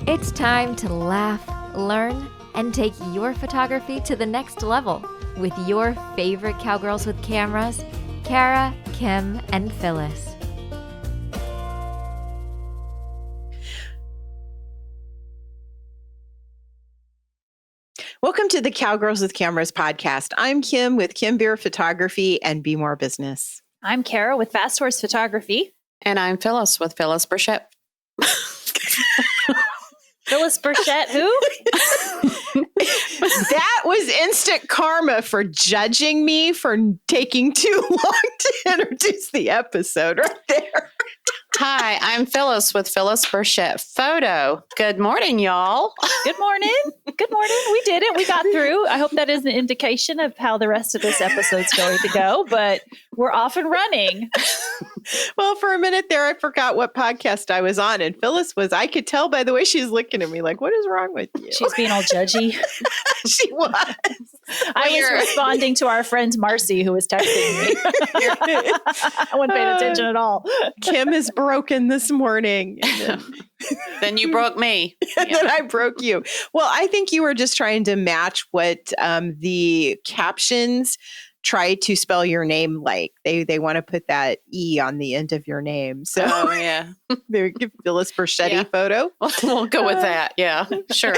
It's time to laugh, learn, and take your photography to the next level with your favorite cowgirls with cameras, Kara, Kim, and Phyllis. Welcome to the Cowgirls with Cameras podcast. I'm Kim with Kim Beer Photography and Be More Business. I'm Kara with Fast Horse Photography. And I'm Phyllis with Phyllis Burchett. Phyllis Burchett, who? That was instant karma for judging me for taking too long to introduce the episode right there. Hi, I'm Phyllis with Phyllis Burchett Photo. Good morning, y'all. Good morning. Good morning. We did it. We got through. I hope that is an indication of how the rest of this episode's going to go, but we're off and running. Well, for a minute there, I forgot what podcast I was on. And Phyllis was, I could tell by the way she's looking at me like, what is wrong with you? She's being all judgy. She was. I was responding to our friend Marcy, who was texting me. I wasn't paying attention at all. Kim is broken this morning. Then you broke me. And then I broke you. Well, I think you were just trying to match what the captions try to spell your name like. They want to put that E on the end of your name. So yeah. They give Phyllis Burchetti photo. We'll go with that. Yeah. Sure.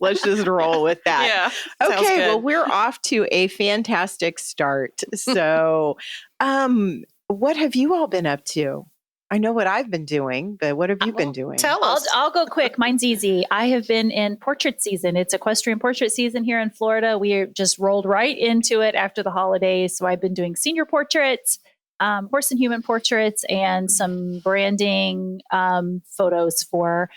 let's just roll with that. Yeah. Okay. Well, we're off to a fantastic start. So what have you all been up to? I know what I've been doing, but what have you been doing? Tell us. I'll go quick. Mine's easy. I have been in portrait season. It's equestrian portrait season here in Florida. We just rolled right into it after the holidays. So I've been doing senior portraits, horse and human portraits, and some branding photos for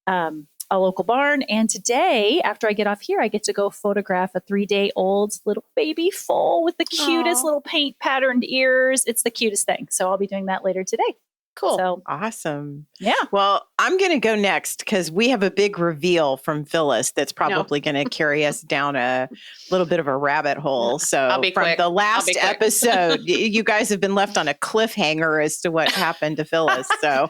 a local barn. And today, after I get off here, I get to go photograph a 3-day-old little baby foal with the cutest little paint patterned ears. It's the cutest thing. So I'll be doing that later today. Cool. So, awesome. Yeah. Well, I'm going to go next because we have a big reveal from Phyllis that's probably going to carry us down a little bit of a rabbit hole. So I'll be from quick. the last episode, you guys have been left on a cliffhanger as to what happened to Phyllis. So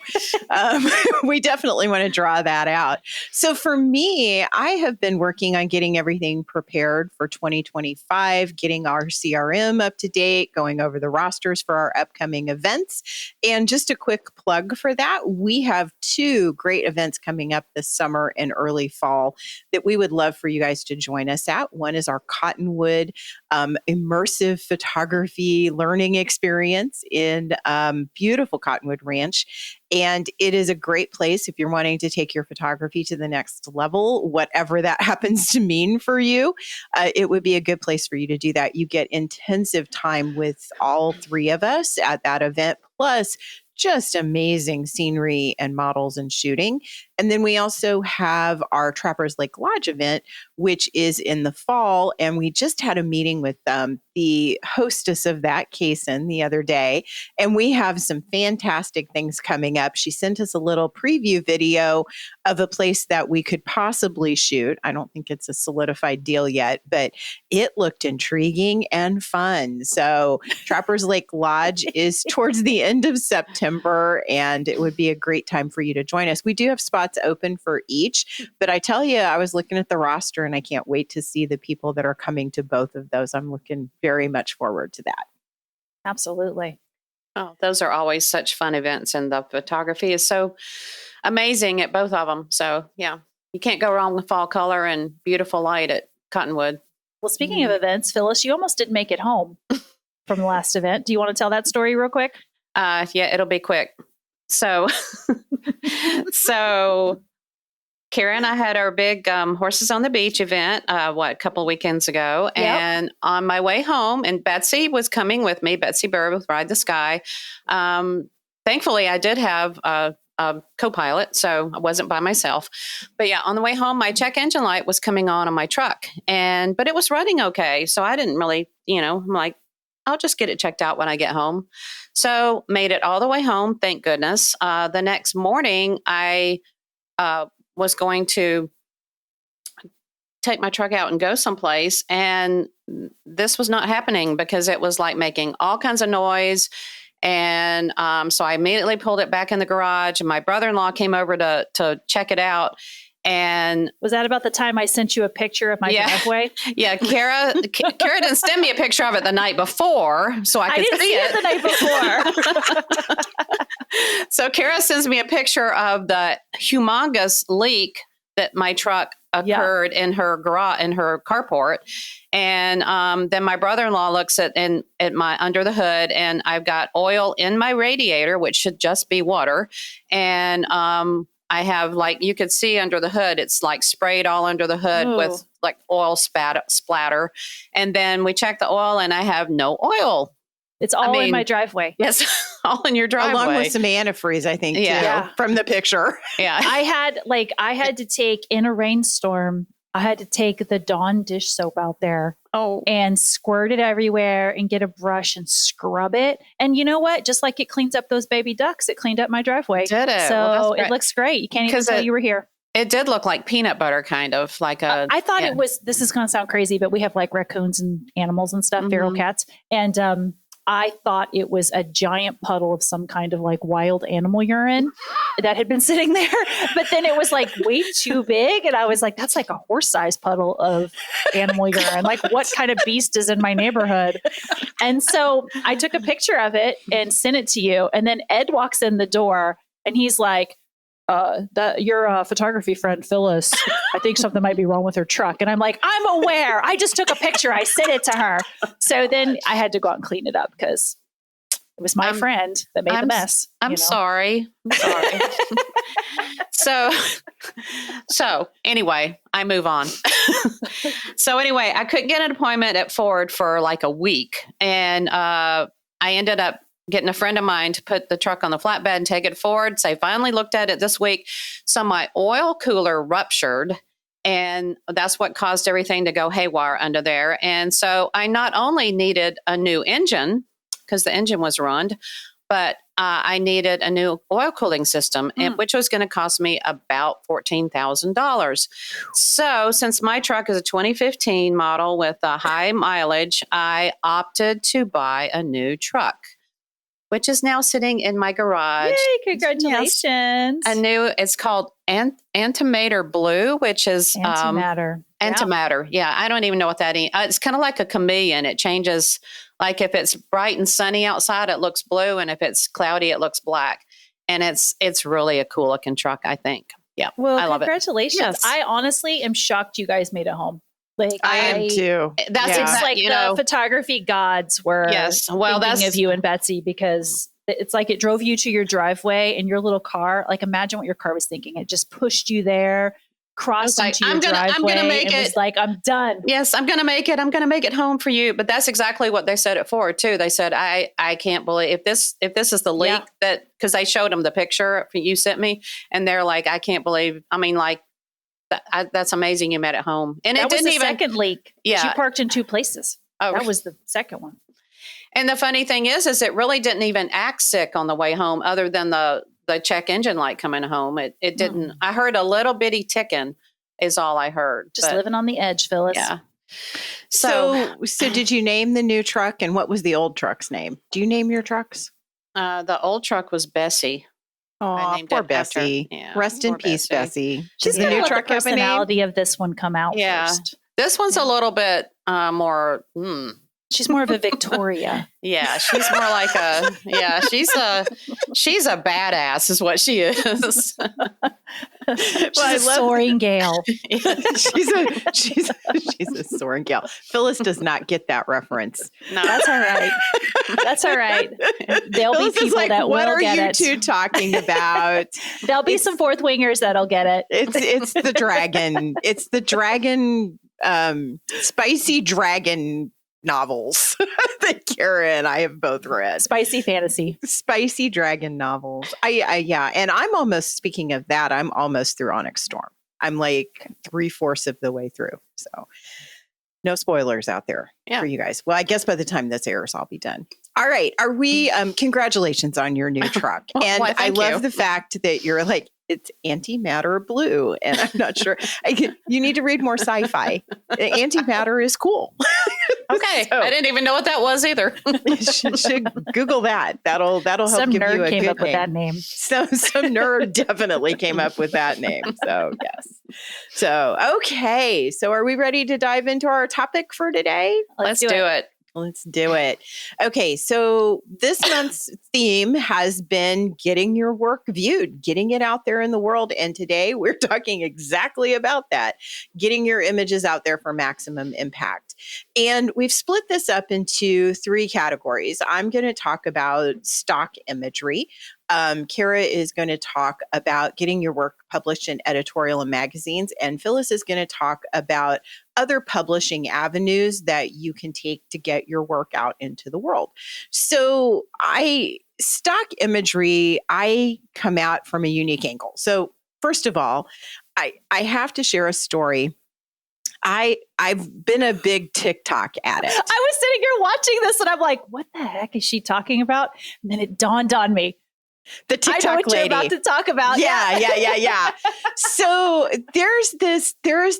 we definitely want to draw that out. So for me, I have been working on getting everything prepared for 2025, getting our CRM up to date, going over the rosters for our upcoming events. And just a quick plug for that, we have 2 great events coming up this summer and early fall that we would love for you guys to join us at. One is our Cottonwood immersive photography learning experience in beautiful Cottonwood Ranch. And it is a great place if you're wanting to take your photography to the next level, whatever that happens to mean for you. It would be a good place for you to do that. You get intensive time with all 3 of us at that event, plus just amazing scenery and models and shooting. And then we also have our Trappers Lake Lodge event, which is in the fall. And we just had a meeting with the hostess of that, Kaysen, the other day. And we have some fantastic things coming up. She sent us a little preview video of a place that we could possibly shoot. I don't think it's a solidified deal yet, but it looked intriguing and fun. So Trappers Lake Lodge is towards the end of September, and it would be a great time for you to join us. We do have spots open for each, but I tell you, I was looking at the roster and I can't wait to see the people that are coming to both of those. I'm looking very much forward to that. absolutely. Oh, those are always such fun events, and the photography is so amazing at both of them. So yeah, you can't go wrong with fall color and beautiful light at Cottonwood. Well, speaking of events, Phyllis, you almost didn't make it home from the last event. Do you want to tell that story real quick? Yeah, it'll be quick. So Kara and I had our big Horses on the Beach event, a couple weekends ago. Yep. And on my way home, and Betsy was coming with me, Betsy Burr with Ride the Sky. Thankfully, I did have a co-pilot, so I wasn't by myself. But yeah, on the way home, my check engine light was coming on my truck, but it was running okay. So I didn't really, I'm like, I'll just get it checked out when I get home. So made it all the way home, thank goodness. The next morning, I was going to take my truck out and go someplace, and this was not happening because it was like making all kinds of noise. And so I immediately pulled it back in the garage, and my brother-in-law came over to check it out. And was that about the time I sent you a picture of my driveway? Yeah, Kara didn't send me a picture of it the night before, so I could see it the night before. So Kara sends me a picture of the humongous leak that my truck occurred in her garage, in her carport. And then my brother-in-law looks at my under the hood, and I've got oil in my radiator, which should just be water. And I have, like, you could see under the hood, it's like sprayed all under the hood with like oil splatter. And then we check the oil, and I have no oil. It's all in my driveway. Yes, all in your driveway. Along with some antifreeze, I think, too, from the picture. Yeah. I had to take, in a rainstorm, I had to take the Dawn dish soap out there and squirt it everywhere and get a brush and scrub it. And you know what? Just like it cleans up those baby ducks, it cleaned up my driveway. Did it? So it looks great. You can't even tell you were here. It did look like peanut butter, kind of like a. I thought it was, this is going to sound crazy, but we have like raccoons and animals and stuff, feral cats. And I thought it was a giant puddle of some kind of like wild animal urine that had been sitting there. But then it was like way too big. And I was like, that's like a horse-sized puddle of animal urine. Like, what kind of beast is in my neighborhood? And so I took a picture of it and sent it to you. And then Ed walks in the door and he's like, your photography friend, Phyllis, I think something might be wrong with her truck. And I'm like, I'm aware. I just took a picture. I sent it to her. So then I had to go out and clean it up because it was my friend that made the mess. I'm sorry. So anyway, I move on. So anyway, I couldn't get an appointment at Ford for like a week. And I ended up getting a friend of mine to put the truck on the flatbed and take it forward. So I finally looked at it this week. So my oil cooler ruptured, and that's what caused everything to go haywire under there. And so I not only needed a new engine, because the engine was ruined, but I needed a new oil cooling system, which was going to cost me about $14,000. So since my truck is a 2015 model with a high mileage, I opted to buy a new truck, which is now sitting in my garage. Yay, congratulations. Yes. It's called Antimatter Blue, which is antimatter. Antimatter. Yeah, I don't even know what that is. It's kind of like a chameleon. It changes, like if it's bright and sunny outside, it looks blue, and if it's cloudy, it looks black. And it's really a cool looking truck, I think. Yeah, well, I love it. Congratulations. Yes. I honestly am shocked you guys made it home. Like I am too. It's like the photography gods were thinking of you and Betsy, because it's like it drove you to your driveway in your little car. Like, imagine what your car was thinking. It just pushed you there, crossed into your driveway. I'm gonna make it. Was like, I'm done. Yes, I'm going to make it. I'm going to make it home for you. But that's exactly what they said at Ford too. They said, I can't believe if this is the leak that, because I showed them the picture you sent me, and they're like, I can't believe. I mean, like. That's amazing you made it home. And it didn't even second leak. Yeah. She parked in two places. Oh, that was the second one. And the funny thing is it really didn't even act sick on the way home, other than the check engine light coming home. It didn't. I heard a little bitty ticking is all I heard. Just living on the edge, Phyllis. Yeah. So did you name the new truck, and what was the old truck's name? Do you name your trucks? The old truck was Bessie. Oh, poor Bessie. Rest in peace, Bessie. She's the new truck the personality of this one come out first. This one's a little bit more. She's more of a Victoria. Yeah, she's more like she's a badass is what she is. She's a soaring gale. she's a soaring gale. Phyllis does not get that reference. No, that's all right. That's all right. There'll Phyllis be people that will get it. What are you two talking about? There'll be some fourth wingers that'll get it. It's the dragon. It's the dragon, spicy dragon novels that Kara and I have both read. Spicy dragon novels. And I'm almost, speaking of that, I'm almost through Onyx Storm. I'm like 3/4 of the way through. So no spoilers out there for you guys. Well, I guess by the time this airs, I'll be done. All right. Are we, congratulations on your new truck. And I love the fact that you're like, It's antimatter blue. And I'm not sure. You need to read more sci-fi. Antimatter is cool. Okay. So, I didn't even know what that was either. you should Google that. That'll help Some give you nerd a came good up with name. that name. Some nerd definitely came up with that name. So yes. So okay. So are we ready to dive into our topic for today? Let's do it. Let's do it. Okay, so this month's theme has been getting your work viewed, getting it out there in the world. And today we're talking exactly about that, getting your images out there for maximum impact. And we've split this up into 3 categories. I'm going to talk about stock imagery. Kara is going to talk about getting your work published in editorial and magazines. And Phyllis is going to talk about other publishing avenues that you can take to get your work out into the world. So stock imagery, I come out from a unique angle. So first of all, I have to share a story. I've been a big TikTok addict. I was sitting here watching this and I'm like, what the heck is she talking about? And then it dawned on me. The TikTok I know what lady. you're about to talk about. Yeah. So there's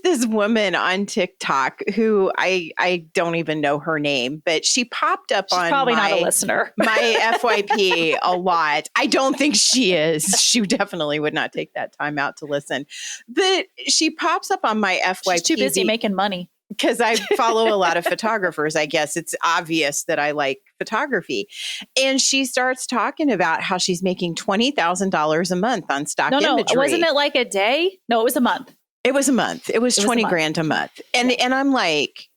this woman on TikTok who I don't even know her name, but she popped up She's on probably not a listener. my FYP a lot. I don't think she is. She definitely would not take that time out to listen. But she pops up on my FYP. She's too busy making money. Because I follow a lot of photographers. I guess it's obvious that I like photography. And she starts talking about how she's making $20,000 a month on stock imagery. No, wasn't it like a day? No, it was a month. It was a month. It was 20 grand a month. And I'm like,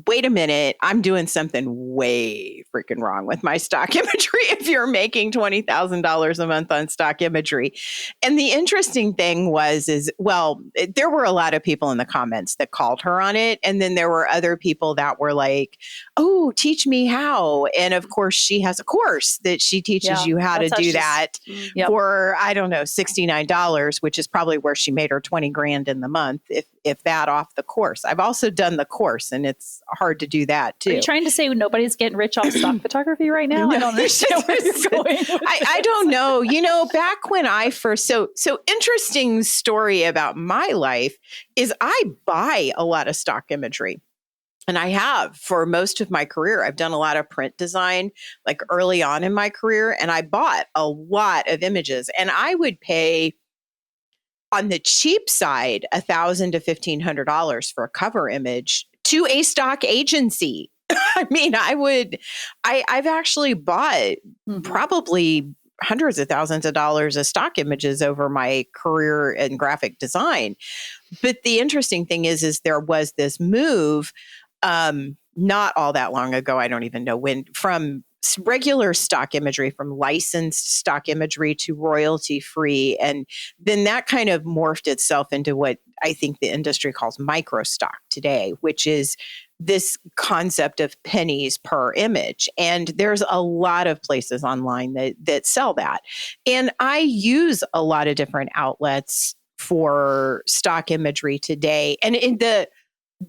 wait a minute, I'm doing something way freaking wrong with my stock imagery if you're making $20,000 a month on stock imagery. And the interesting thing there were a lot of people in the comments that called her on it. And then there were other people that were like, oh, teach me how. And of course, she has a course that she teaches you how to do that for, I don't know, $69, which is probably where she made her 20 grand in the month, if that off the course. I've also done the course and it's hard to do that too. Are you trying to say nobody's getting rich off stock photography right now? I don't understand where you're going. I don't know. Back when I first, so interesting story about my life is I buy a lot of stock imagery. And I have for most of my career. I've done a lot of print design, like early on in my career, and I bought a lot of images. And I would pay, on the cheap side, $1,000 to $1,500 for a cover image to a stock agency. I mean, I've actually bought probably hundreds of thousands of dollars of stock images over my career in graphic design. But the interesting thing is there was this move, not all that long ago, I don't even know when, from regular stock imagery, from licensed stock imagery to royalty free. And then that kind of morphed itself into what I think the industry calls micro stock today, which is this concept of pennies per image. And there's a lot of places online that sell that. And I use a lot of different outlets for stock imagery today. And in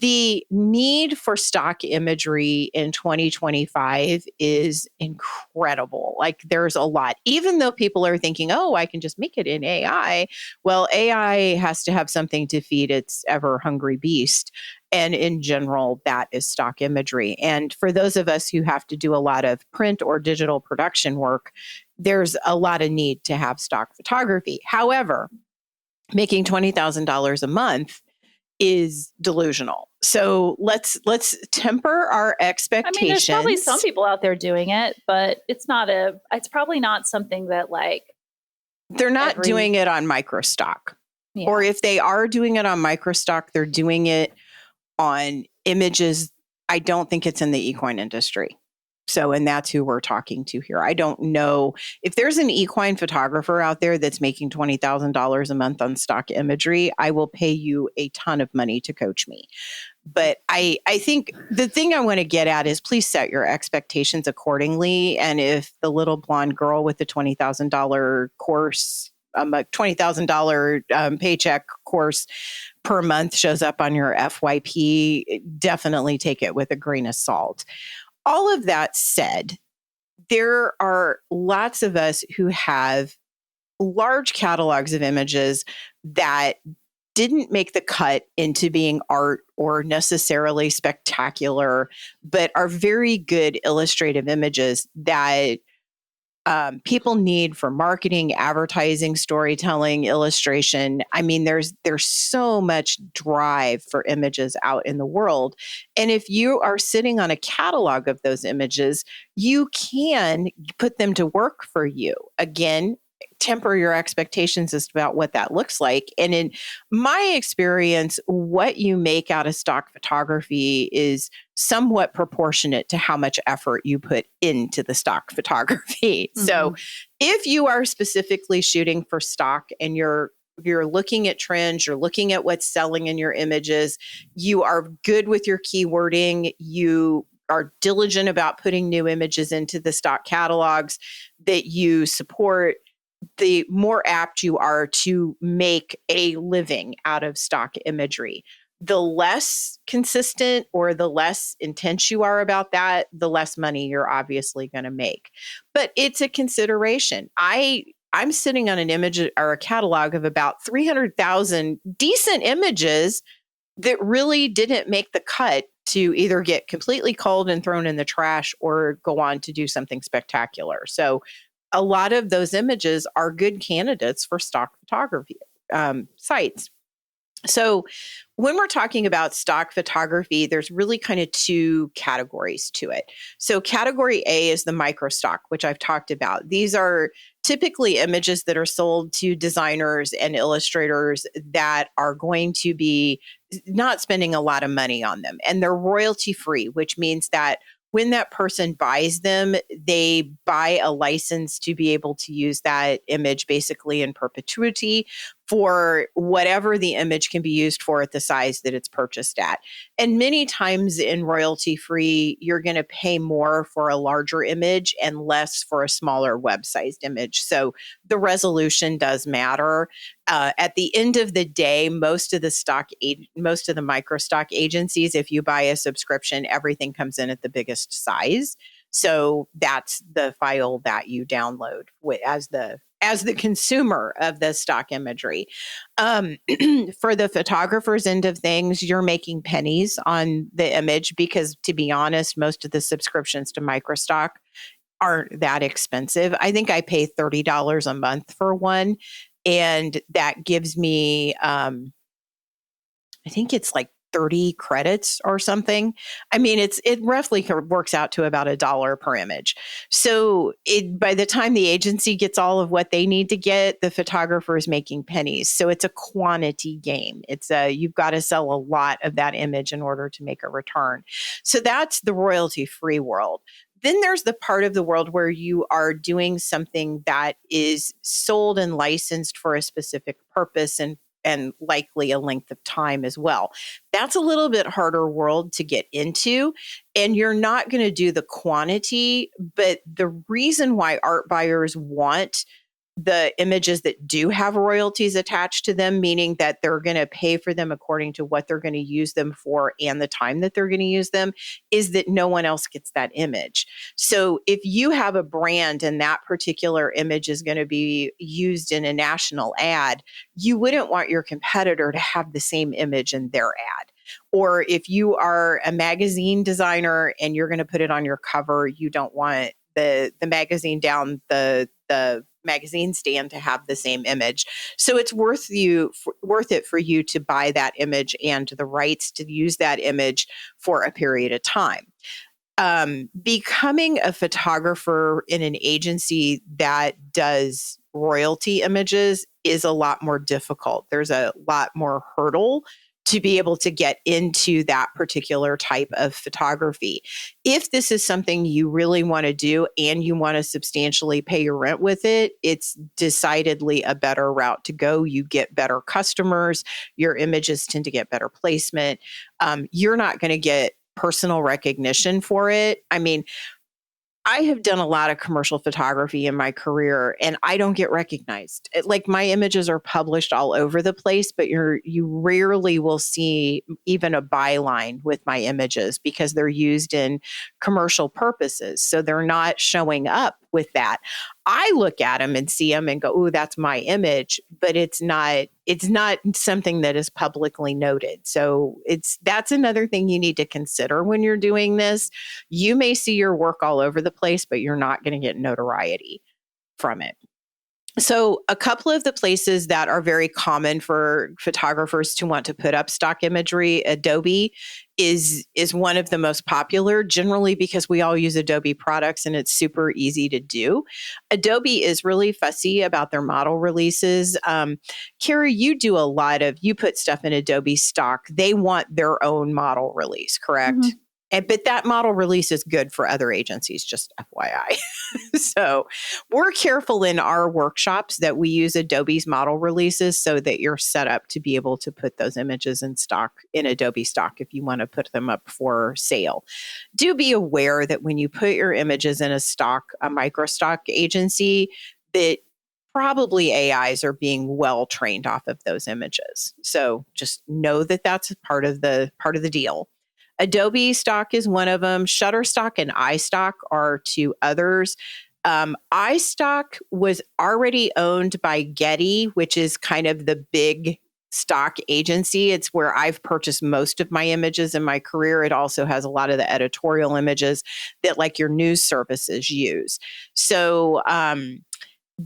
the need for stock imagery in 2025 is incredible. Like there's a lot, even though people are thinking, oh, I can just make it in AI. Well, AI has to have something to feed its ever hungry beast. And in general, that is stock imagery. And for those of us who have to do a lot of print or digital production work, there's a lot of need to have stock photography. However, making $20,000 a month is delusional. So let's temper our expectations. I mean, there's probably some people out there doing it, but it's probably not something that they're not doing it on microstock. Yeah. Or if they are doing it on microstock, they're doing it on images. I don't think it's in the equine industry. So, and that's who we're talking to here. I don't know if there's an equine photographer out there that's making $20,000 a month on stock imagery. I will pay you a ton of money to coach me. But I think the thing I want to get at is please set your expectations accordingly. And if the little blonde girl with the $20,000 course, a $20,000 paycheck course per month shows up on your FYP, definitely take it with a grain of salt. All of that said, there are lots of us who have large catalogs of images that didn't make the cut into being art or necessarily spectacular, but are very good illustrative images that people need for marketing, advertising, storytelling, illustration. I mean, there's so much drive for images out in the world. And if you are sitting on a catalog of those images, you can put them to work for you. Again, temper your expectations as about what that looks like. And in my experience, what you make out of stock photography is somewhat proportionate to how much effort you put into the stock photography. Mm-hmm. So if you are specifically shooting for stock and you're looking at trends, you're looking at what's selling in your images, you are good with your keywording, you are diligent about putting new images into the stock catalogs that you support, the more apt you are to make a living out of stock imagery. The less consistent or the less intense you are about that, the less money you're obviously going to make. But it's a consideration. I'm sitting on an image or a catalog of about 300,000 decent images that really didn't make the cut to either get completely culled and thrown in the trash or go on to do something spectacular. So a lot of those images are good candidates for stock photography sites. So when we're talking about stock photography, there's really kind of two categories to it. So category A is the micro stock, which I've talked about. These are typically images that are sold to designers and illustrators that are going to be not spending a lot of money on them. And they're royalty free, which means that when that person buys them, they buy a license to be able to use that image basically in perpetuity for whatever the image can be used for at the size that it's purchased at. And many times in royalty free, you're going to pay more for a larger image and less for a smaller web-sized image. So the resolution does matter. At the end of the day, most of the micro stock agencies, if you buy a subscription, everything comes in at the biggest size. So that's the file that you download as the consumer of the stock imagery. For the photographer's end of things, you're making pennies on the image because, to be honest, most of the subscriptions to microstock aren't that expensive. I think I pay $30 a month for one, and that gives me, I think it's like 30 credits or something. I mean, it roughly works out to about $1 per image. So by the time the agency gets all of what they need to get, the photographer is making pennies. So it's a quantity game. You've got to sell a lot of that image in order to make a return. So that's the royalty-free world. Then there's the part of the world where you are doing something that is sold and licensed for a specific purpose and likely a length of time as well. That's a little bit harder world to get into, and you're not going to do the quantity, but the reason why art buyers want the images that do have royalties attached to them, meaning that they're going to pay for them according to what they're going to use them for and the time that they're going to use them, is that no one else gets that image. So if you have a brand and that particular image is going to be used in a national ad, you wouldn't want your competitor to have the same image in their ad. Or if you are a magazine designer and you're going to put it on your cover, you don't want the magazine down the magazine stand to have the same image. So it's worth it for you to buy that image and the rights to use that image for a period of time. Becoming a photographer in an agency that does royalty images is a lot more difficult. There's a lot more hurdle to be able to get into that particular type of photography. If this is something you really want to do and you want to substantially pay your rent with it, it's decidedly a better route to go. You get better customers. Your images tend to get better placement. You're not going to get personal recognition for it. I mean, I have done a lot of commercial photography in my career and I don't get recognized. Like my images are published all over the place, but you rarely will see even a byline with my images because they're used in commercial purposes. So they're not showing up with that. I look at them and see them and go, "Oh, that's my image," but it's not something that is publicly noted. So that's another thing you need to consider when you're doing this. You may see your work all over the place, but you're not going to get notoriety from it. So a couple of the places that are very common for photographers to want to put up stock imagery, Adobe is one of the most popular, generally because we all use Adobe products and it's super easy to do. Adobe is really fussy about their model releases. Carrie, you put stuff in Adobe stock. They want their own model release, correct? Mm-hmm. But that model release is good for other agencies, just FYI. So we're careful in our workshops that we use Adobe's model releases so that you're set up to be able to put those images in stock, in Adobe stock, if you want to put them up for sale. Do be aware that when you put your images in a micro stock agency, that probably AIs are being well trained off of those images. So just know that that's part of the deal. Adobe stock is one of them. Shutterstock and iStock are two others. iStock was already owned by Getty, which is kind of the big stock agency. It's where I've purchased most of my images in my career. It also has a lot of the editorial images that like your news services use. So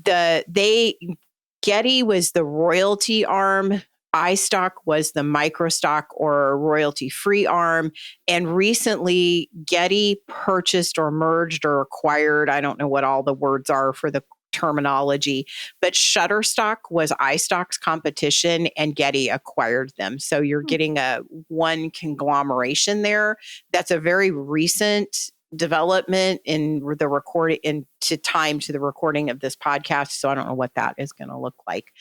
Getty was the royalty arm. iStock was the microstock or royalty-free arm. And recently, Getty purchased or merged or acquired, I don't know what all the words are for the terminology, but Shutterstock was iStock's competition and Getty acquired them. So you're getting one conglomeration there. That's a very recent development in the recording to the recording of this podcast. So I don't know what that is going to look like.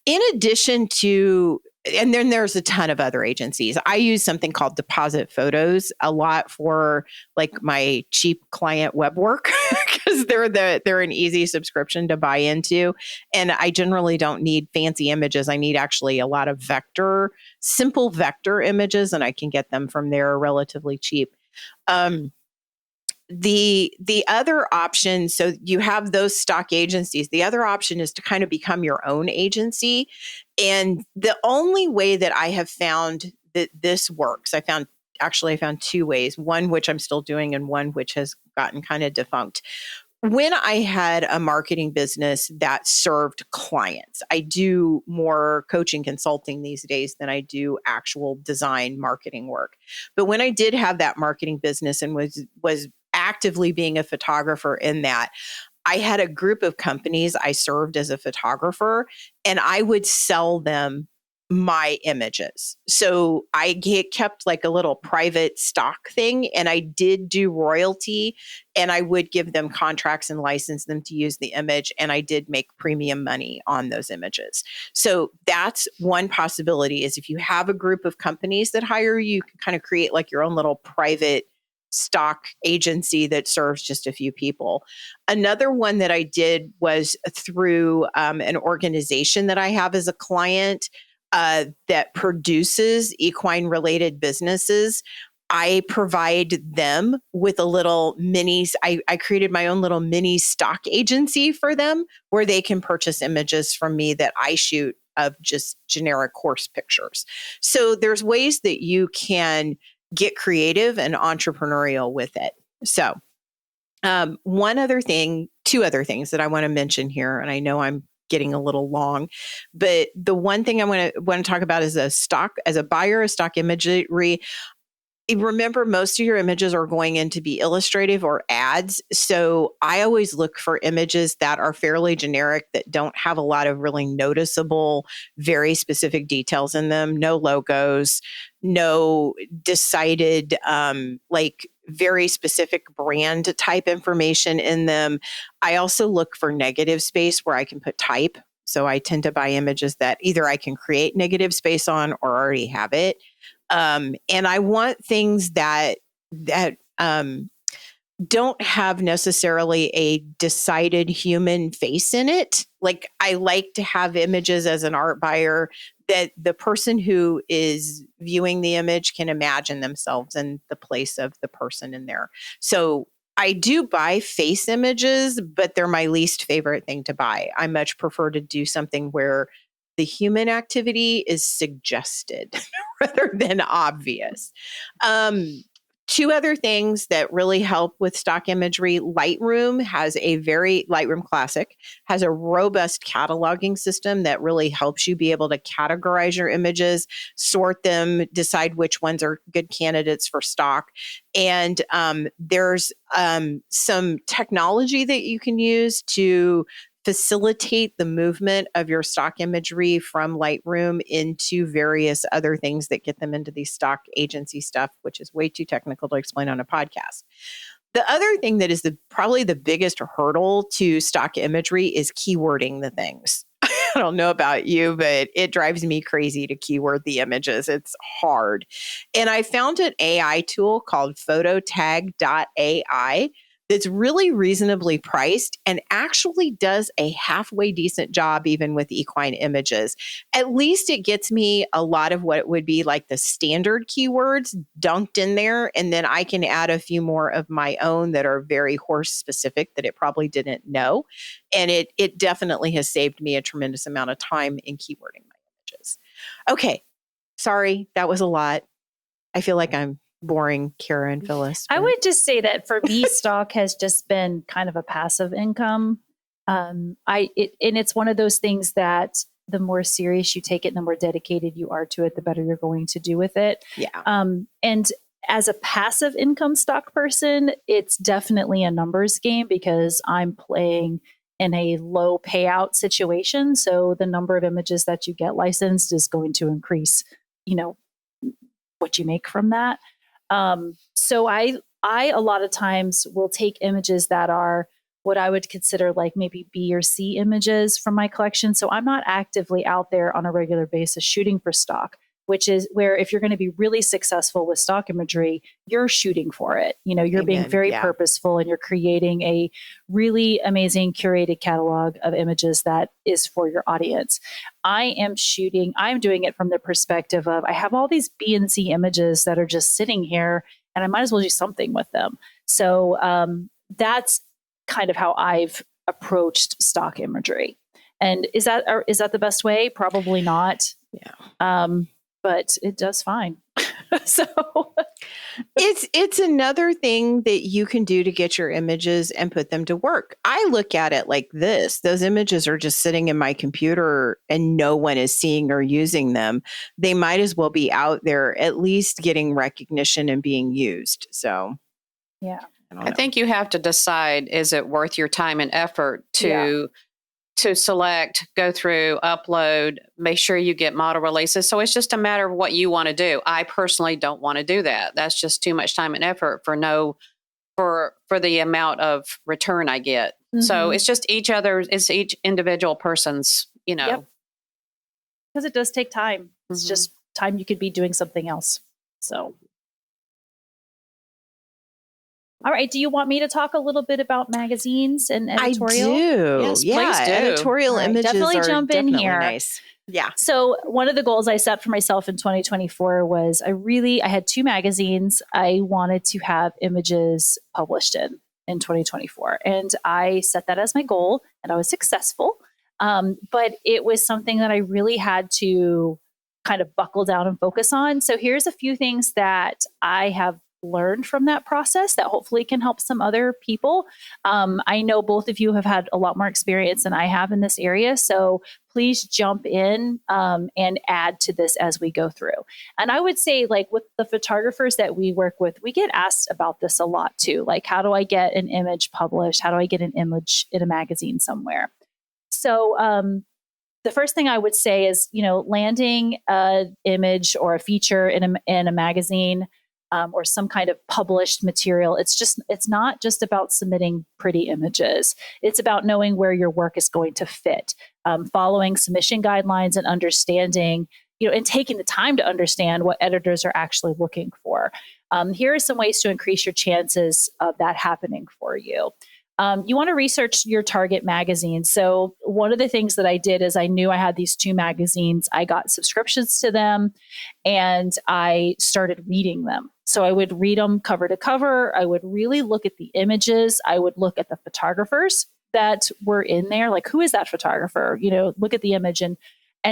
In addition to, and then there's a ton of other agencies. I use something called Deposit Photos a lot for like my cheap client web work because they're an easy subscription to buy into. And I generally don't need fancy images. I need actually a lot of simple vector images, and I can get them from there relatively cheap. The other option, so you have those stock agencies. The other option is to kind of become your own agency. And the only way that I have found that this works, I found two ways, one which I'm still doing and one which has gotten kind of defunct. When I had a marketing business that served clients, I do more coaching consulting these days than I do actual design marketing work. But when I did have that marketing business and was actively being a photographer in that, I had a group of companies I served as a photographer, and I would sell them my images. So I kept like a little private stock thing, and I did do royalty, and I would give them contracts and license them to use the image, and I did make premium money on those images. So that's one possibility, is if you have a group of companies that hire you, you can kind of create like your own little private stock agency that serves just a few people. Another one that I did was through an organization that I have as a client that produces equine related businesses. I provide them with a little I created my own little mini stock agency for them where they can purchase images from me that I shoot of just generic horse pictures. So there's ways that you can get creative and entrepreneurial with it. So two other things that I want to mention here, and I know I'm getting a little long, but the one thing I want to talk about is as a buyer of stock imagery. Remember, most of your images are going in to be illustrative or ads. So I always look for images that are fairly generic, that don't have a lot of really noticeable, very specific details in them. No logos, no decided, like very specific brand type information in them. I also look for negative space where I can put type. So I tend to buy images that either I can create negative space on or already have it. And I want things that don't have necessarily a decided human face in it. Like I like to have images as an art buyer that the person who is viewing the image can imagine themselves in the place of the person in there. So I do buy face images, but they're my least favorite thing to buy. I much prefer to do something where the human activity is suggested rather than obvious. Two other things that really help with stock imagery. Lightroom Classic has a robust cataloging system that really helps you be able to categorize your images, sort them, decide which ones are good candidates for stock. And there's some technology that you can use to facilitate the movement of your stock imagery from Lightroom into various other things that get them into the stock agency stuff, which is way too technical to explain on a podcast. The other thing that is probably the biggest hurdle to stock imagery is keywording the things. I don't know about you, but it drives me crazy to keyword the images. It's hard. And I found an AI tool called phototag.ai that's really reasonably priced and actually does a halfway decent job even with equine images. At least it gets me a lot of what would be like the standard keywords dunked in there, and then I can add a few more of my own that are very horse specific that it probably didn't know. And it definitely has saved me a tremendous amount of time in keywording my images. Okay, sorry, that was a lot. I feel like I'm boring Kara and Phyllis. I would just say that for me, stock has just been kind of a passive income. And it's one of those things that the more serious you take it, the more dedicated you are to it, the better you're going to do with it. Yeah. And as a passive income stock person, it's definitely a numbers game because I'm playing in a low payout situation. So the number of images that you get licensed is going to increase, what you make from that. So I a lot of times will take images that are what I would consider like maybe B or C images from my collection. So I'm not actively out there on a regular basis shooting for stock, which is where if you're going to be really successful with stock imagery, you're shooting for it. You're being very purposeful and you're creating a really amazing curated catalog of images that is for your audience. I'm doing it from the perspective of I have all these B and C images that are just sitting here and I might as well do something with them. So that's kind of how I've approached stock imagery. And is that the best way? Probably not. Yeah. But it does fine. So it's another thing that you can do to get your images and put them to work. I look at it like this. Those images are just sitting in my computer and no one is seeing or using them. They might as well be out there at least getting recognition and being used. So, yeah. I think you have to decide, is it worth your time and effort to select, go through, upload, make sure you get model releases. So it's just a matter of what you want to do. I personally don't want to do that. That's just too much time and effort for the amount of return I get. Mm-hmm. So it's just each individual person's, Yep. Because it does take time. It's just time you could be doing something else. So. All right. Do you want me to talk a little bit about magazines and editorial? I do. Yes, yeah, please do. Editorial images definitely are jump in definitely here. Nice. Yeah. So one of the goals I set for myself in 2024 was I had 2 magazines I wanted to have images published in 2024. And I set that as my goal and I was successful. But it was something that I really had to kind of buckle down and focus on. So here's a few things that I have learned from that process that hopefully can help some other people. I know both of you have had a lot more experience than I have in this area. So please jump in and add to this as we go through. And I would say, like with the photographers that we work with, we get asked about this a lot too. Like, how do I get an image published? How do I get an image in a magazine somewhere? So the first thing I would say is, landing an image or a feature in a magazine or some kind of published material. It's not just about submitting pretty images. It's about knowing where your work is going to fit, following submission guidelines and understanding, and taking the time to understand what editors are actually looking for. Here are some ways to increase your chances of that happening for you. You want to research your target magazine. So one of the things that I did is I knew I had these 2 magazines. I got subscriptions to them and I started reading them. So I would read them cover to cover. I would really look at the images. I would look at the photographers that were in there. Like, who is that photographer? Look at the image. And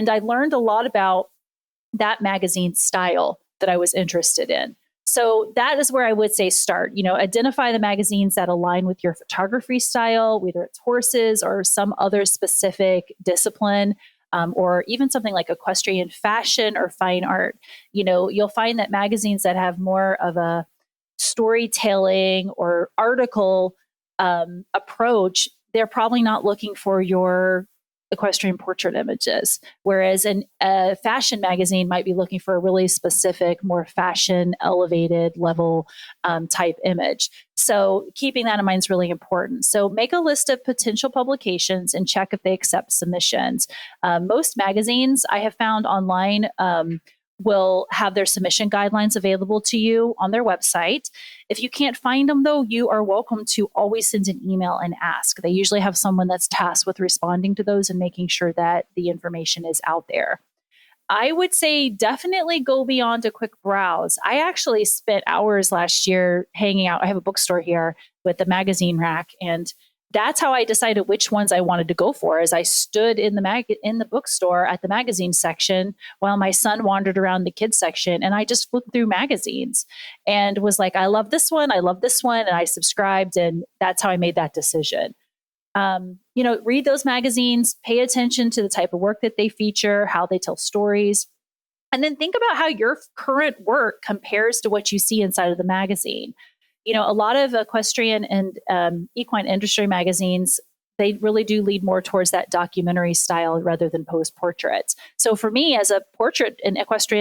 I learned a lot about that magazine style that I was interested in. So that is where I would say start. Identify the magazines that align with your photography style, whether it's horses or some other specific discipline, or even something like equestrian fashion or fine art. You'll find that magazines that have more of a storytelling or article approach, they're probably not looking for your equestrian portrait images, whereas a fashion magazine might be looking for a really specific, more fashion elevated level type image. So keeping that in mind is really important. So make a list of potential publications and check if they accept submissions. Most magazines I have found online will have their submission guidelines available to you on their website. If you can't find them, though, you are welcome to always send an email and ask. They usually have someone that's tasked with responding to those and making sure that the information is out there. I would say definitely go beyond a quick browse. I actually spent hours last year hanging out. I have a bookstore here with the magazine rack, and that's how I decided which ones I wanted to go for. As I stood in the bookstore at the magazine section while my son wandered around the kids section, and I just flipped through magazines and was like, I love this one, and I subscribed, and that's how I made that decision. Read those magazines, pay attention to the type of work that they feature, how they tell stories, and then think about how your current work compares to what you see inside of the magazine. A lot of equestrian and equine industry magazines, they really do lead more towards that documentary style rather than pose portraits. So for me, as a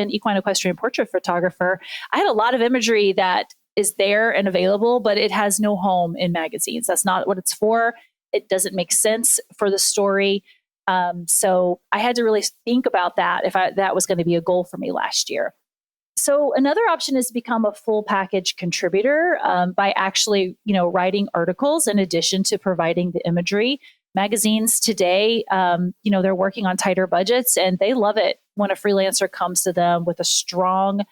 equine equestrian portrait photographer, I had a lot of imagery that is there and available, but it has no home in magazines. That's not what it's for. It doesn't make sense for the story. So I had to really think about that if that was going to be a goal for me last year. So another option is to become a full package contributor by actually, writing articles in addition to providing the imagery. Magazines today, they're working on tighter budgets, and they love it when a freelancer comes to them with a strong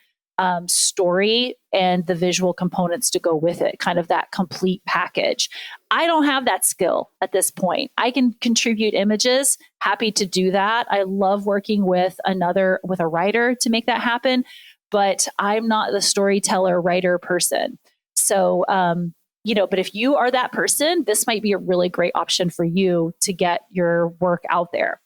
story and the visual components to go with it, kind of that complete package. I don't have that skill at this point. I can contribute images, happy to do that. I love working with a writer to make that happen. But I'm not the storyteller writer person. So, but if you are that person, this might be a really great option for you to get your work out there.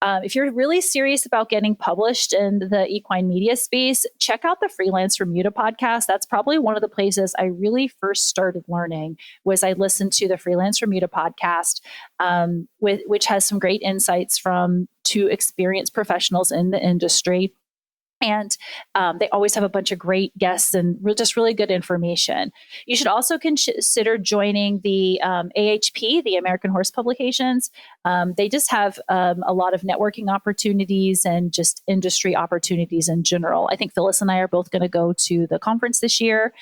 If you're really serious about getting published in the equine media space, check out the Freelance Remuda podcast. That's probably one of the places I really first started learning. Was I listened to the Freelance Remuda podcast, which has some great insights from 2 experienced professionals in the industry. And they always have a bunch of great guests and just really good information. You should also consider joining the AHP, the American Horse Publications. They just have a lot of networking opportunities and just industry opportunities in general. I think Phyllis and I are both going to go to the conference this year.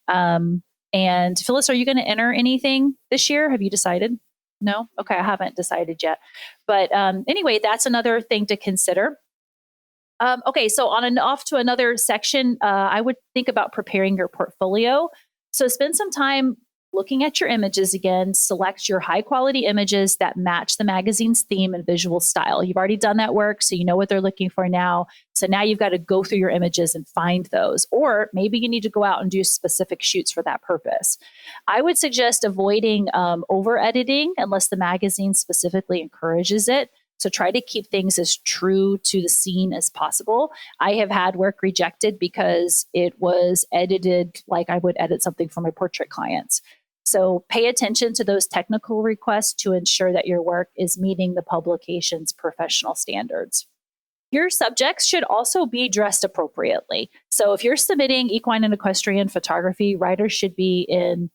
And Phyllis, are you going to enter anything this year? Have you decided? No? Okay, I haven't decided yet. But anyway, that's another thing to consider. Okay, so off to another section, I would think about preparing your portfolio. So spend some time looking at your images again, select your high quality images that match the magazine's theme and visual style. You've already done that work, so you know what they're looking for now. So now you've got to go through your images and find those. Or maybe you need to go out and do specific shoots for that purpose. I would suggest avoiding over editing unless the magazine specifically encourages it. So try to keep things as true to the scene as possible. I have had work rejected because it was edited like I would edit something for my portrait clients. So pay attention to those technical requests to ensure that your work is meeting the publication's professional standards. Your subjects should also be dressed appropriately. So if you're submitting equine and equestrian photography, writers should be in,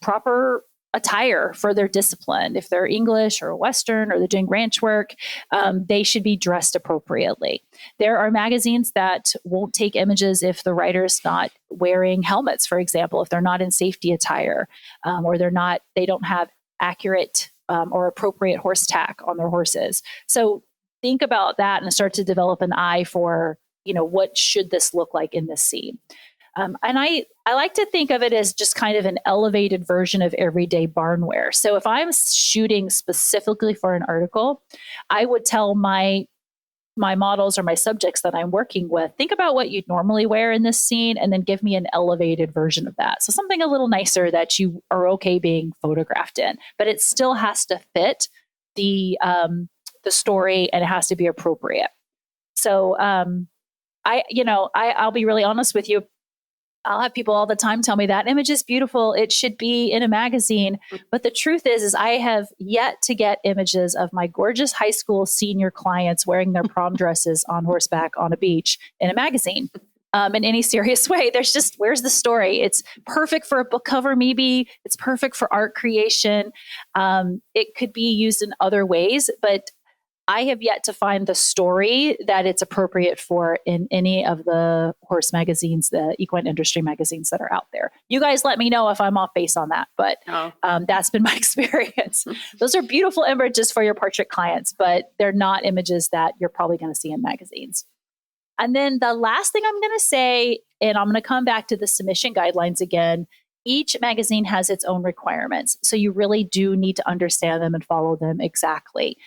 proper attire for their discipline. If they're English or Western or they're doing ranch work, they should be dressed appropriately. There are magazines that won't take images if the writer's not wearing helmets, for example, if they're not in safety attire, or they don't have accurate or appropriate horse tack on their horses. So think about that and start to develop an eye for, what should this look like in this scene? And I like to think of it as just kind of an elevated version of everyday barn wear. So if I'm shooting specifically for an article, I would tell my models or my subjects that I'm working with, think about what you'd normally wear in this scene and then give me an elevated version of that. So something a little nicer that you are okay being photographed in, but it still has to fit the story and it has to be appropriate. So I'll be really honest with you. I'll have people all the time tell me that image is beautiful. It should be in a magazine. But the truth is I have yet to get images of my gorgeous high school senior clients wearing their prom dresses on horseback on a beach in a magazine in any serious way. Where's the story? It's perfect for a book cover, maybe. It's perfect for art creation. It could be used in other ways, but I have yet to find the story that it's appropriate for in any of the horse magazines, the equine industry magazines that are out there. You guys let me know if I'm off base on that, but that's been my experience. Those are beautiful images for your portrait clients, but they're not images that you're probably going to see in magazines. And then the last thing I'm going to say, and I'm going to come back to the submission guidelines again, each magazine has its own requirements. So you really do need to understand them and follow them exactly.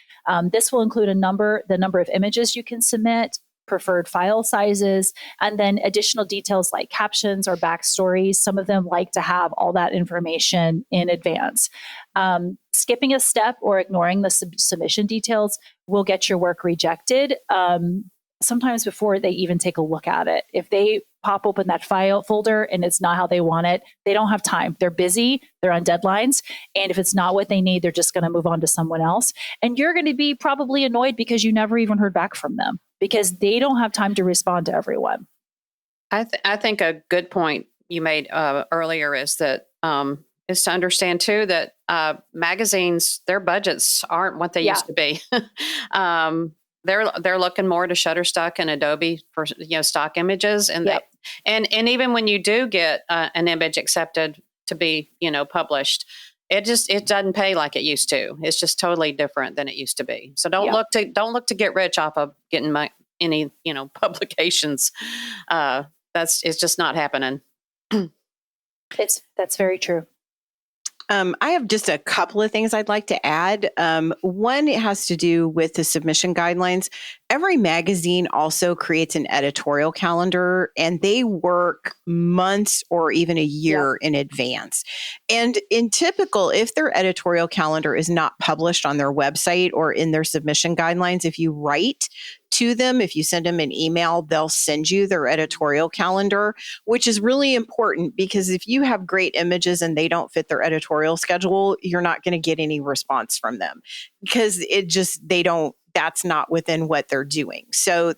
This will include the number of images you can submit, preferred file sizes, and then additional details like captions or backstories. Some of them like to have all that information in advance. Skipping a step or ignoring the submission details will get your work rejected. Sometimes before they even take a look at it. If they pop open that file folder and it's not how they want it, they don't have time. They're busy, they're on deadlines. And if it's not what they need, they're just going to move on to someone else. And you're going to be probably annoyed because you never even heard back from them because they don't have time to respond to everyone. I think a good point you made earlier is that is to understand too that magazines, their budgets aren't what they used to be. They're looking more to Shutterstock and Adobe for stock images, and and even when you do get an image accepted to be published, it doesn't pay like it used to. It's just totally different than it used to be. So don't look to get rich off of getting any publications. It's just not happening. That's very true. I have just a couple of things I'd like to add. One, it has to do with the submission guidelines. Every magazine also creates an editorial calendar, and they work months or even a year in advance. And in typical, if their editorial calendar is not published on their website or in their submission guidelines, if you write to them, if you send them an email, they'll send you their editorial calendar, which is really important because if you have great images and they don't fit their editorial schedule, you're not going to get any response from them because that's not within what they're doing. So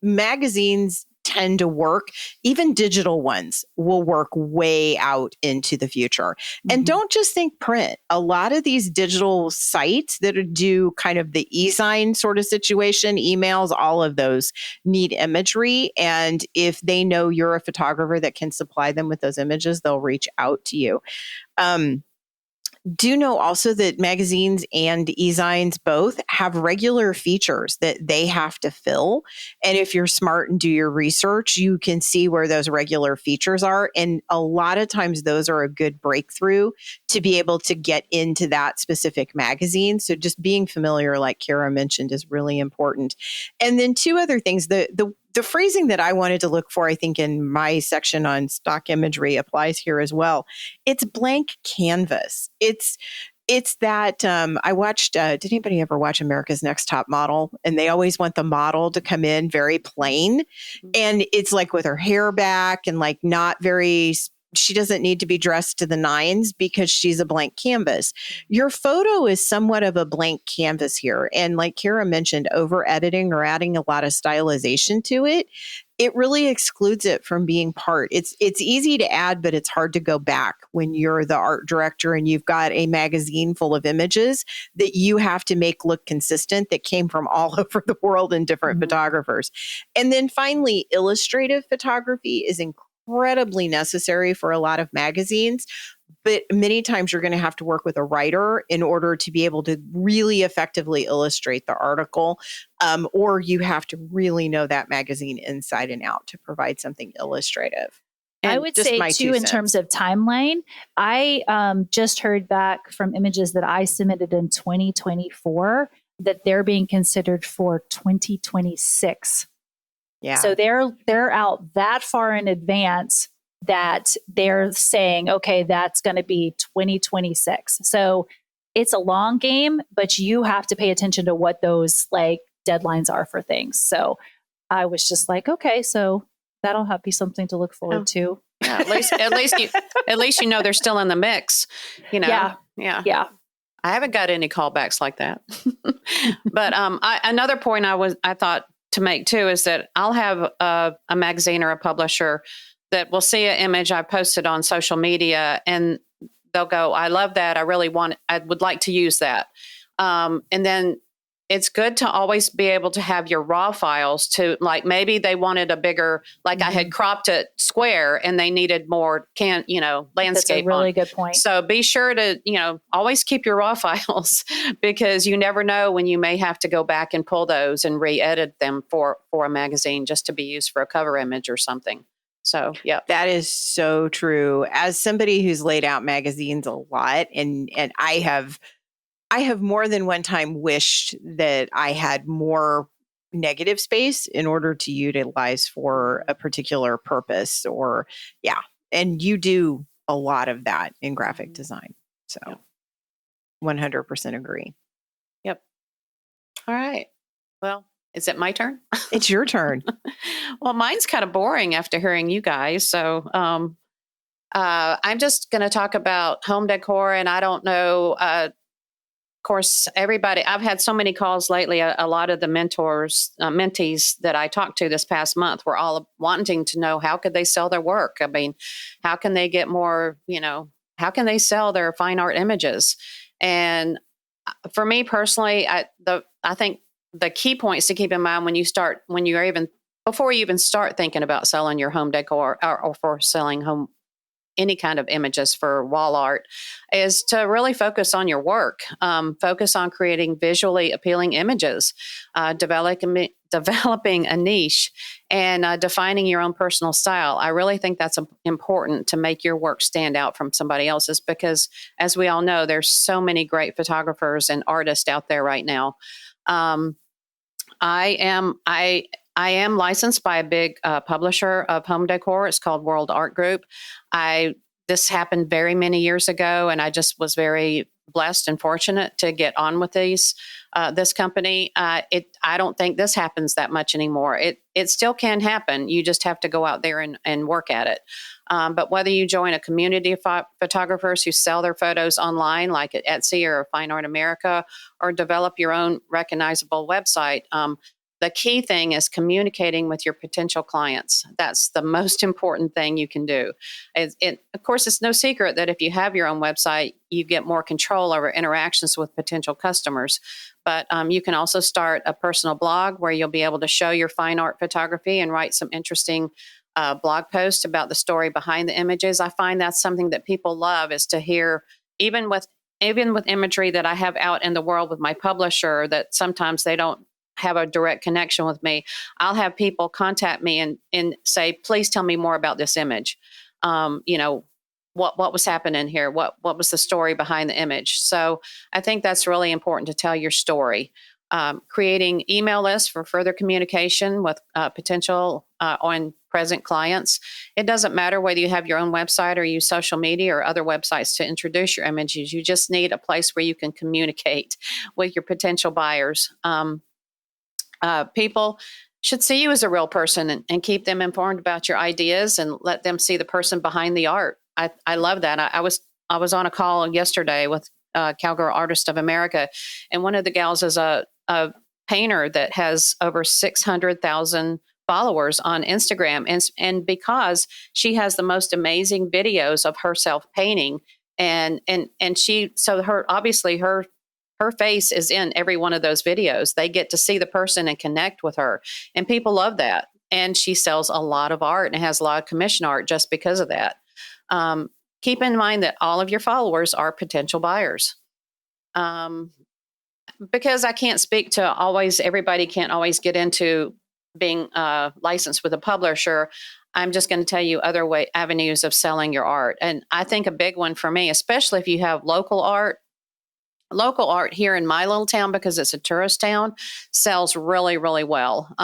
magazines tend to work, even digital ones will work way out into the future. And don't just think print. A lot of these digital sites that do kind of the e-sign sort of situation, emails, all of those need imagery. And if they know you're a photographer that can supply them with those images, they'll reach out to you. Do know also that magazines and e-zines both have regular features that they have to fill. And if you're smart and do your research, you can see where those regular features are. And a lot of times those are a good breakthrough to be able to get into that specific magazine. So just being familiar, like Kara mentioned, is really important. And then two other things, the phrasing that I wanted to look for, I think in my section on stock imagery applies here as well. It's blank canvas. It's that I watched, did anybody ever watch America's Next Top Model? And they always want the model to come in very plain. And it's like with her hair back and like not very, she doesn't need to be dressed to the nines because she's a blank canvas. Your photo is somewhat of a blank canvas here. And like Kara mentioned, over editing or adding a lot of stylization to it, it really excludes it from being part. It's easy to add, but it's hard to go back when you're the art director and you've got a magazine full of images that you have to make look consistent that came from all over the world and different photographers. And then finally, illustrative photography is incredibly necessary for a lot of magazines. But many times you're going to have to work with a writer in order to be able to really effectively illustrate the article. Or you have to really know that magazine inside and out to provide something illustrative. I And would just say my too, 2 in terms cents. of timeline, I just heard back from images that I submitted in 2024 that they're being considered for 2026. Yeah. So they're out that far in advance that they're saying, okay, that's going to be 2026. So it's a long game, but you have to pay attention to what those like deadlines are for things. So I was just like, okay, so that'll be something to look forward to. Yeah, at least you know they're still in the mix. You know, Yeah. I haven't got any callbacks like that. But another point I thought to make too is that I'll have a magazine or a publisher that will see an image I posted on social media, and they'll go, "I love that. I would like to use that." And then it's good to always be able to have your raw files to, like, maybe they wanted a bigger, like I had cropped it square and they needed more landscape. That's a really good point. So be sure to, always keep your raw files because you never know when you may have to go back and pull those and re-edit them for a magazine just to be used for a cover image or something. So, yeah. That is so true. As somebody who's laid out magazines a lot, and I have more than one time wished that I had more negative space in order to utilize for a particular purpose, and you do a lot of that in graphic design. So 100% agree. Yep. All right. Well, is it my turn? It's your turn. Well, mine's kind of boring after hearing you guys. So I'm just going to talk about home decor. And I don't know, of course, everybody, I've had so many calls lately. A lot of the mentees that I talked to this past month were all wanting to know how could they sell their work? I mean, how can they get more, how can they sell their fine art images? And for me personally, I think the key points to keep in mind before you even start thinking about selling your home decor or for selling any kind of images for wall art is to really focus on your work. Focus on creating visually appealing images, developing a niche, and defining your own personal style. I really think that's important to make your work stand out from somebody else's because, as we all know, there's so many great photographers and artists out there right now. I am licensed by a big publisher of home decor. It's called World Art Group. This happened very many years ago, and I just was very blessed and fortunate to get on with this company. I don't think this happens that much anymore. It still can happen. You just have to go out there and work at it. But whether you join a community of photographers who sell their photos online, like at Etsy or Fine Art America, or develop your own recognizable website, the key thing is communicating with your potential clients. That's the most important thing you can do. Of course, it's no secret that if you have your own website, you get more control over interactions with potential customers. But you can also start a personal blog where you'll be able to show your fine art photography and write some interesting blog posts about the story behind the images. I find that's something that people love, is to hear, even with imagery that I have out in the world with my publisher, that sometimes they don't have a direct connection with me. I'll have people contact me and say, please tell me more about this image. What was happening here? What was the story behind the image? So I think that's really important, to tell your story. Creating email lists for further communication with potential and present clients. It doesn't matter whether you have your own website or use social media or other websites to introduce your images. You just need a place where you can communicate with your potential buyers. People should see you as a real person and keep them informed about your ideas and let them see the person behind the art. I love that. I was on a call yesterday with Cowgirl Artist of America, and one of the gals is a painter that has over 600,000 followers on Instagram, and because she has the most amazing videos of herself painting, and her face is in every one of those videos. They get to see the person and connect with her. And people love that. And she sells a lot of art and has a lot of commission art just because of that. keep in mind that all of your followers are potential buyers. Because I can't speak to everybody can't always get into being licensed with a publisher. I'm just going to tell you other avenues of selling your art. And I think a big one for me, especially if you have local art here in my little town, because it's a tourist town, sells really, really well.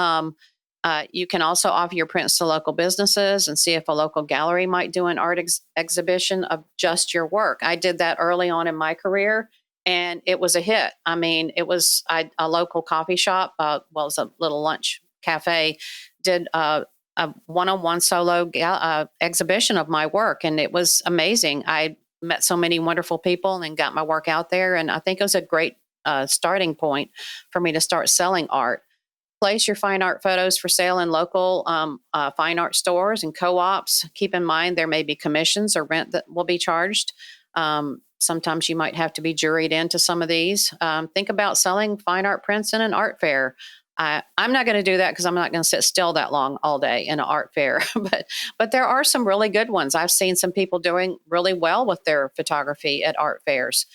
You can also offer your prints to local businesses and see if a local gallery might do an art exhibition of just your work. I did that early on in my career, and it was a hit. I mean, it was a local coffee shop, it was a little lunch cafe, did a one-on-one solo exhibition of my work, and it was amazing. I met so many wonderful people and got my work out there, and I think it was a great starting point for me to start selling art. Place your fine art photos for sale in local fine art stores and co-ops. Keep in mind there may be commissions or rent that will be charged. Sometimes you might have to be juried into some of these. Think about selling fine art prints in an art fair. I'm not going to do that because I'm not going to sit still that long all day in an art fair. but there are some really good ones. I've seen some people doing really well with their photography at art fairs.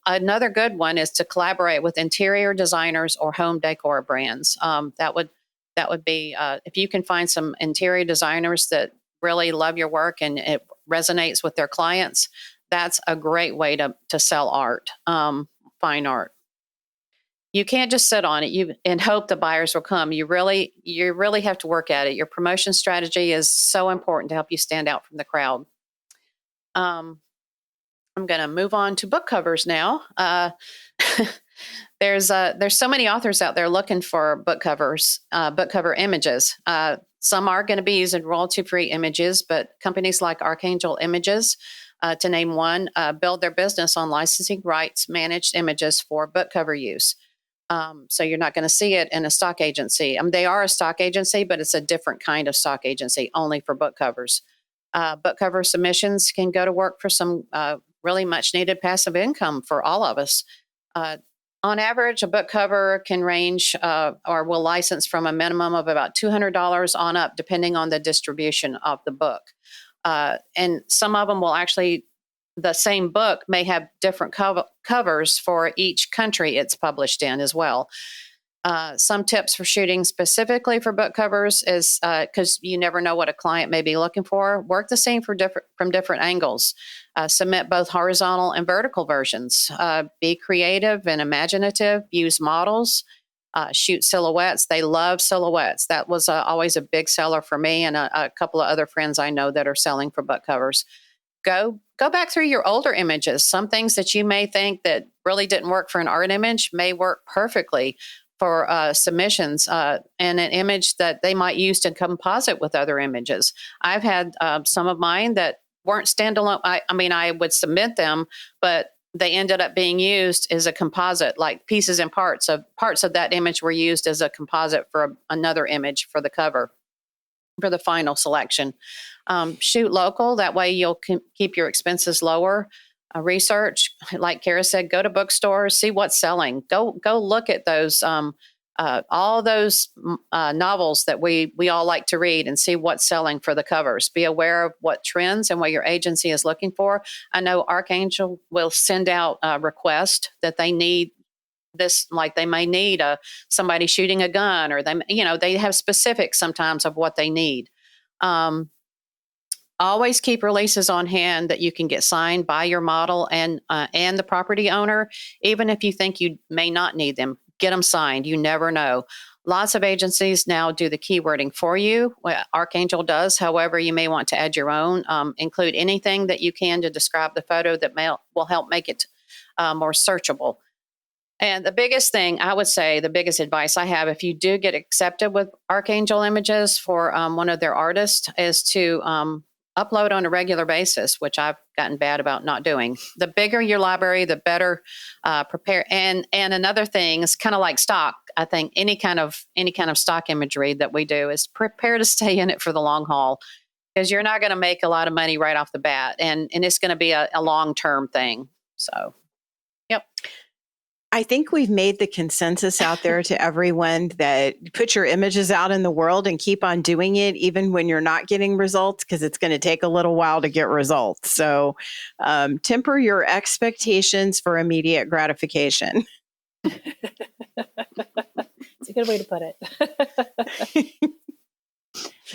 Another good one is to collaborate with interior designers or home decor brands. That would be if you can find some interior designers that really love your work and it resonates with their clients. That's a great way to sell art, fine art. You can't just sit on it and hope the buyers will come. You really have to work at it. Your promotion strategy is so important to help you stand out from the crowd. I'm going to move on to book covers now. There's so many authors out there looking for book cover images. Some are going to be using royalty-free images, but companies like Archangel Images, to name one, build their business on licensing rights managed images for book cover use. So you're not going to see it in a stock agency. They are a stock agency, but it's a different kind of stock agency, only for book covers. Book cover submissions can go to work for some really much needed passive income for all of us. On average, a book cover can range or will license from a minimum of about $200 on up, depending on the distribution of the book. And some of them will actually, the same book may have different covers for each country it's published in as well. Some tips for shooting specifically for book covers is because you never know what a client may be looking for. Work the scene from different angles. Submit both horizontal and vertical versions. Be creative and imaginative. Use models. Shoot silhouettes. They love silhouettes. That was always a big seller for me and a couple of other friends I know that are selling for book covers. Go back through your older images. Some things that you may think that really didn't work for an art image may work perfectly for submissions and an image that they might use to composite with other images. I've had some of mine that weren't standalone. I would submit them, but they ended up being used as a composite, like pieces and parts of that image were used as a composite for another image for the cover, for the final selection. Shoot local. That way you'll keep your expenses lower. Research, like Kara said, go to bookstores, see what's selling. Go look at those, all those novels that we all like to read and see what's selling for the covers. Be aware of what trends and what your agency is looking for. I know Archangel will send out a request that they need this, like they may need somebody shooting a gun, or they have specifics sometimes of what they need. Always keep releases on hand that you can get signed by your model and the property owner. Even if you think you may not need them, get them signed. You never know. Lots of agencies now do the keywording for you. Archangel does. However, you may want to add your own. Include anything that you can to describe the photo that will help make it more searchable. And the biggest thing, I would say, the biggest advice I have, if you do get accepted with Archangel Images for one of their artists, is to upload on a regular basis, which I've gotten bad about not doing. The bigger your library, the better prepare. And another thing is kind of like stock. I think any kind of stock imagery that we do is prepare to stay in it for the long haul, because you're not going to make a lot of money right off the bat, and it's going to be a long-term thing. So, yep. I think we've made the consensus out there to everyone that put your images out in the world and keep on doing it, even when you're not getting results, because it's going to take a little while to get results. So temper your expectations for immediate gratification. It's a good way to put it.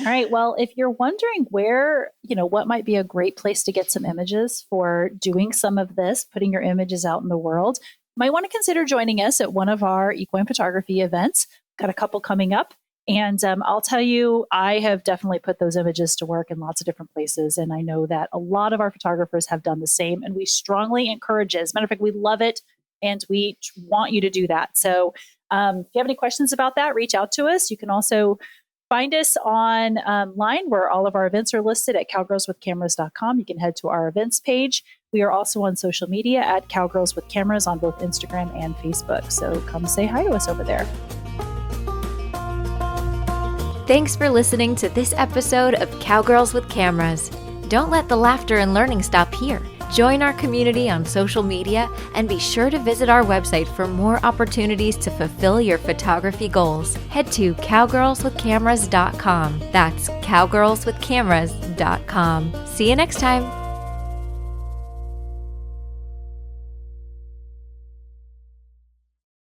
All right. Well, if you're wondering where, what might be a great place to get some images for doing some of this, putting your images out in the world, you might want to consider joining us at one of our equine photography events. Got a couple coming up. And I'll tell you, I have definitely put those images to work in lots of different places. And I know that a lot of our photographers have done the same. And we strongly encourage it. As a matter of fact, we love it. And we want you to do that. So if you have any questions about that, reach out to us. You can also find us online where all of our events are listed at cowgirlswithcameras.com. You can head to our events page. We are also on social media at Cowgirls with Cameras on both Instagram and Facebook. So come say hi to us over there. Thanks for listening to this episode of Cowgirls with Cameras. Don't let the laughter and learning stop here. Join our community on social media and be sure to visit our website for more opportunities to fulfill your photography goals. Head to cowgirlswithcameras.com. That's cowgirlswithcameras.com. See you next time.